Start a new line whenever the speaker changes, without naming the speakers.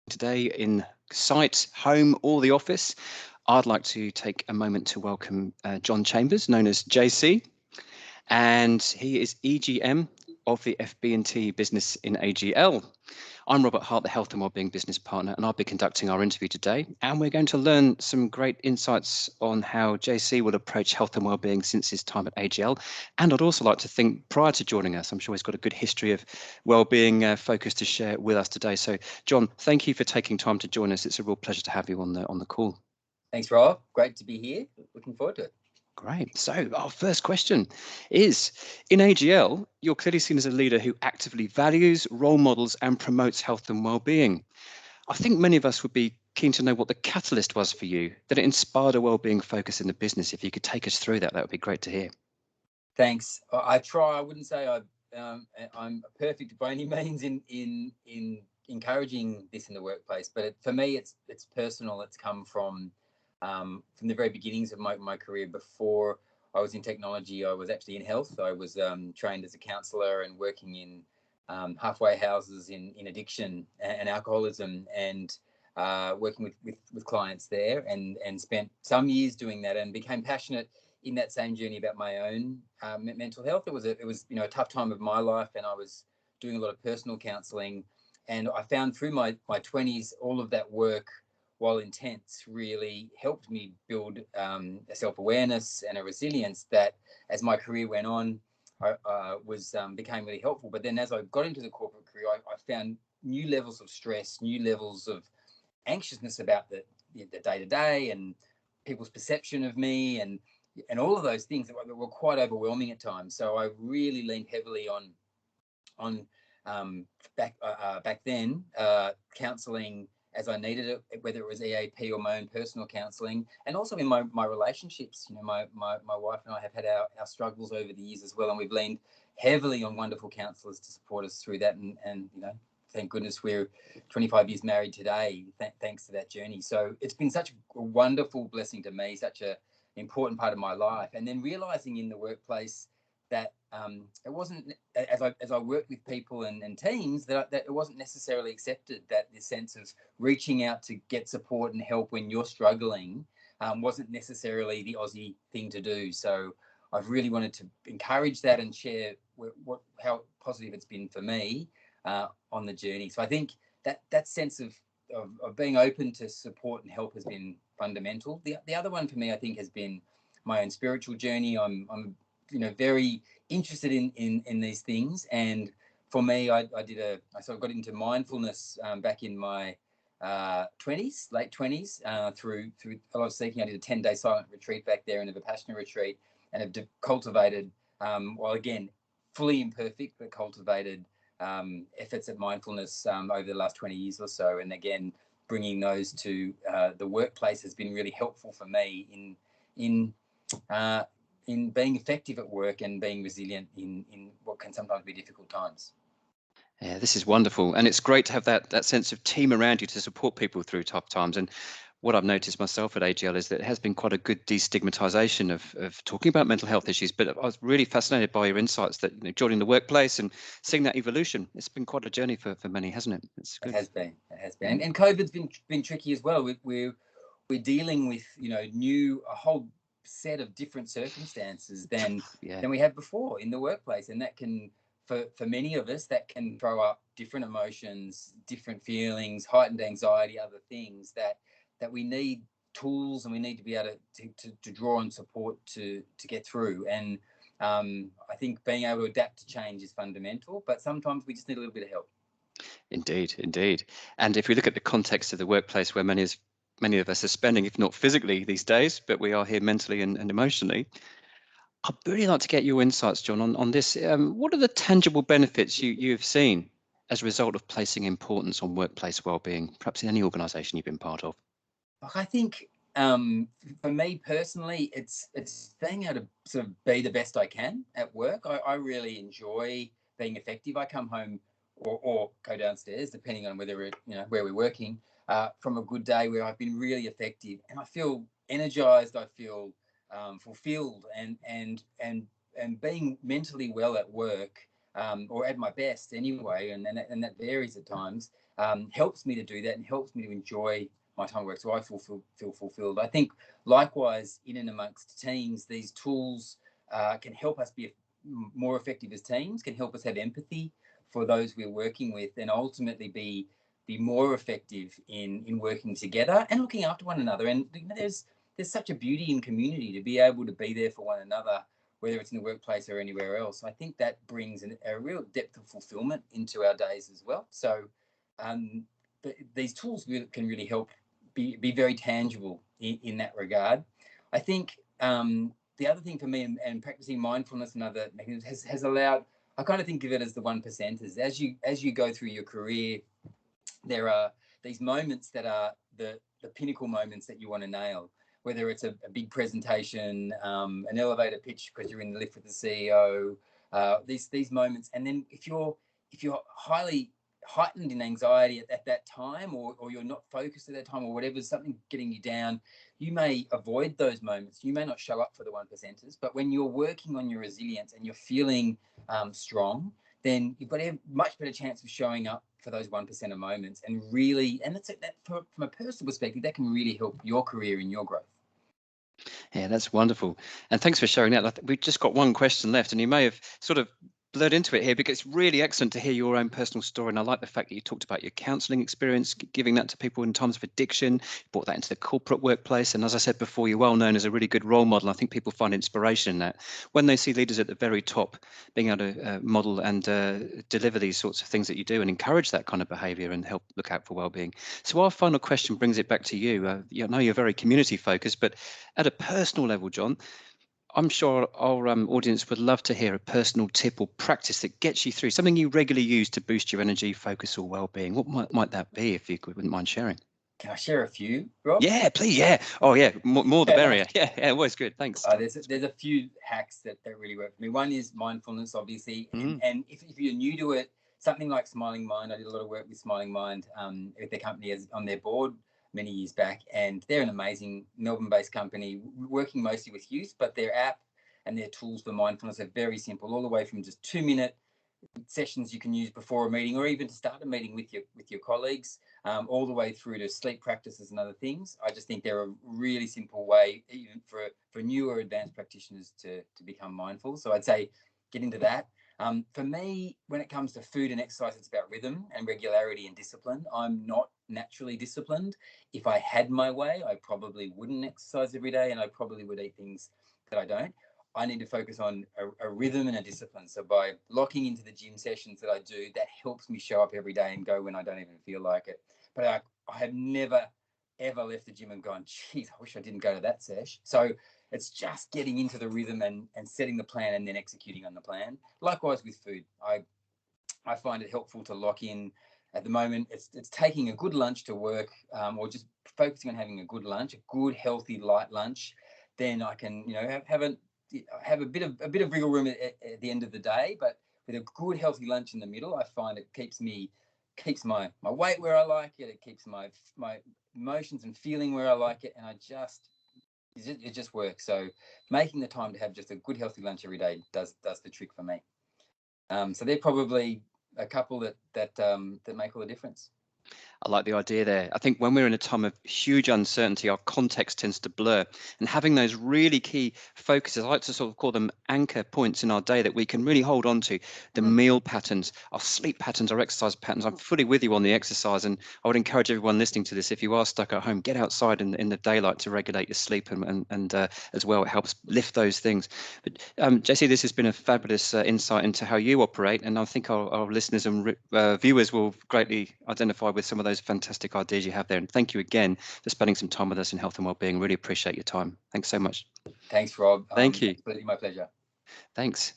today in site, home, or the office. I'd like to take a moment to welcome John Chambers, known as JC, and he is EGM of the FB&T business in AGL. I'm Robert Hart, the Health and Wellbeing Business Partner, and I'll be conducting our interview today. And we're going to learn some great insights on how JC will approach health and wellbeing since his time at AGL. And I'd also like to think prior to joining us, I'm sure he's got a good history of wellbeing focus to share with us today. So, John, thank you for taking time to join us. It's a real pleasure to have you on the call.
Thanks, Rob. Great to be here. Looking forward to it.
Great. So our first question is, in AGL, you're clearly seen as a leader who actively values, role models and promotes health and well-being. I think many of us would be keen to know what the catalyst was for you that it inspired a well-being focus in the business. If you could take us through that, that would be great to hear.
Thanks. I try. I wouldn't say I'm perfect by any means in encouraging this in the workplace, but for me, it's personal. It's come from the very beginnings of my career. Before I was in technology, I was actually in health. I was trained as a counsellor and working in halfway houses in addiction and alcoholism, and working with clients there, and spent some years doing that, and became passionate in that same journey about my own mental health. It was a tough time of my life, and I was doing a lot of personal counselling, and I found through my 20s all of that work, while intense, really helped me build a self-awareness and a resilience that, as my career went on, became really helpful. But then as I got into the corporate career, I found new levels of stress, new levels of anxiousness about the day-to-day and people's perception of me, and all of those things that were quite overwhelming at times. So I really leaned heavily on back then counselling as I needed it, whether it was EAP or my own personal counselling, and also in my relationships. My wife and I have had our struggles over the years as well, and we've leaned heavily on wonderful counsellors to support us through that. And thank goodness we're 25 years married today, thanks to that journey. So it's been such a wonderful blessing to me, such an important part of my life. And then realising in the workplace that it wasn't, as I worked with people and teams, that it wasn't necessarily accepted, that this sense of reaching out to get support and help when you're struggling wasn't necessarily the Aussie thing to do. So I've really wanted to encourage that and share how positive it's been for me on the journey. So I think that sense of being open to support and help has been fundamental. The other one for me, I think, has been my own spiritual journey. I'm very interested in these things, and for me, I sort of got into mindfulness back in my late 20s through a lot of seeking. I did a 10-day silent retreat back there, and a Vipassana retreat, and have cultivated, again, fully imperfect, but cultivated efforts at mindfulness over the last 20 years or so. And again, bringing those to the workplace has been really helpful for me in being effective at work and being resilient in what can sometimes be difficult times.
Yeah, this is wonderful. And it's great to have that sense of team around you to support people through tough times. And what I've noticed myself at AGL is that it has been quite a good destigmatization of talking about mental health issues. But I was really fascinated by your insights that joining the workplace and seeing that evolution. It's been quite a journey for many, hasn't it? It's good.
It has been. And COVID's been tricky as well. We're dealing with a whole set of different circumstances than we had before in the workplace, and that can, for many of us, that can throw up different emotions, different feelings, heightened anxiety, other things that we need tools, and we need to be able to draw on support to get through. And I think being able to adapt to change is fundamental, but sometimes we just need a little bit of help.
Indeed. And if we look at the context of the workplace, where many of us are spending, if not physically these days, but we are here mentally and emotionally, I'd really like to get your insights, John, on this. What are the tangible benefits you've seen as a result of placing importance on workplace wellbeing, perhaps in any organisation you've been part of?
I think for me personally, it's being able to sort of be the best I can at work. I really enjoy being effective. I come home or go downstairs, depending on whether where we're working, from a good day where I've been really effective, and I feel energized. I feel fulfilled, and being mentally well at work or at my best anyway, and that varies at times, helps me to do that and helps me to enjoy my time at work. So I feel fulfilled. I think likewise in and amongst teams, these tools can help us be more effective as teams, can help us have empathy for those we're working with, and ultimately be more effective in working together and looking after one another. And there's such a beauty in community to be able to be there for one another, whether it's in the workplace or anywhere else. I think that brings a real depth of fulfillment into our days as well. So these tools can really help be very tangible in that regard. I think the other thing for me, and practicing mindfulness and other mechanisms has allowed, I kind of think of it as the 1%ers. As you go through your career, there are these moments that are the pinnacle moments that you want to nail, whether it's a big presentation, an elevator pitch because you're in the lift with the CEO, these moments. And then if you're highly heightened in anxiety at that time, or you're not focused at that time, or whatever's something getting you down, you may avoid those moments. You may not show up for the 1%ers, but when you're working on your resilience and you're feeling strong, then you've got a much better chance of showing up for those 1%er moments. And really, and that from a personal perspective, that can really help your career and your growth.
Yeah, that's wonderful. And thanks for sharing that. We've just got one question left, and you may have sort of blurred into it here, because it's really excellent to hear your own personal story. And I like the fact that you talked about your counselling experience, giving that to people in times of addiction, brought that into the corporate workplace. And as I said before, you're well known as a really good role model. I think people find inspiration in that when they see leaders at the very top being able to model and deliver these sorts of things that you do and encourage that kind of behaviour and help look out for well-being. So our final question brings it back to you. I know you're very community focused, but at a personal level, John, I'm sure our audience would love to hear a personal tip or practice that gets you through, something you regularly use to boost your energy, focus, or well-being. What might that be, if you wouldn't mind sharing?
Can I share a few, Rob?
Yeah, please. Yeah. Oh, yeah. More the merrier. Yeah, always good. Thanks.
There's a few hacks that really work for me. One is mindfulness, obviously, and if you're new to it, something like Smiling Mind. I did a lot of work with Smiling Mind with their company on their board many years back, and they're an amazing Melbourne-based company working mostly with youth, but their app and their tools for mindfulness are very simple, all the way from just 2-minute sessions you can use before a meeting, or even to start a meeting with your colleagues, all the way through to sleep practices and other things. I just think they're a really simple way, even for newer advanced practitioners to become mindful. So I'd say get into that. For me, when it comes to food and exercise, it's about rhythm and regularity and discipline. I'm not naturally disciplined. If I had my way, I probably wouldn't exercise every day, and I probably would eat things that I don't. I need to focus on a rhythm and a discipline. So by locking into the gym sessions that I do, that helps me show up every day and go when I don't even feel like it. But I have never, ever left the gym and gone, geez, I wish I didn't go to that sesh. So it's just getting into the rhythm and setting the plan and then executing on the plan. Likewise with food. I find it helpful to lock in. At the moment, it's taking a good lunch to work, or just focusing on having a good lunch, a good, healthy, light lunch. Then I can, have a bit of wriggle room at the end of the day, but with a good healthy lunch in the middle, I find it keeps my weight where I like it. It keeps my emotions and feeling where I like it, and it just works. So making the time to have just a good healthy lunch every day does the trick for me. So they're probably a couple that make all the difference.
I like the idea there. I think when we're in a time of huge uncertainty, our context tends to blur. And having those really key focuses, I like to sort of call them anchor points in our day that we can really hold on to. The meal patterns, our sleep patterns, our exercise patterns. I'm fully with you on the exercise. And I would encourage everyone listening to this, if you are stuck at home, get outside in the daylight to regulate your sleep. And as well, it helps lift those things. But JC, this has been a fabulous insight into how you operate. And I think our listeners and viewers will greatly identify with some of those fantastic ideas you have there. And thank you again for spending some time with us in health and wellbeing. Really appreciate your time. Thanks so much.
Thanks, Rob.
Thank you.
Absolutely my pleasure.
Thanks.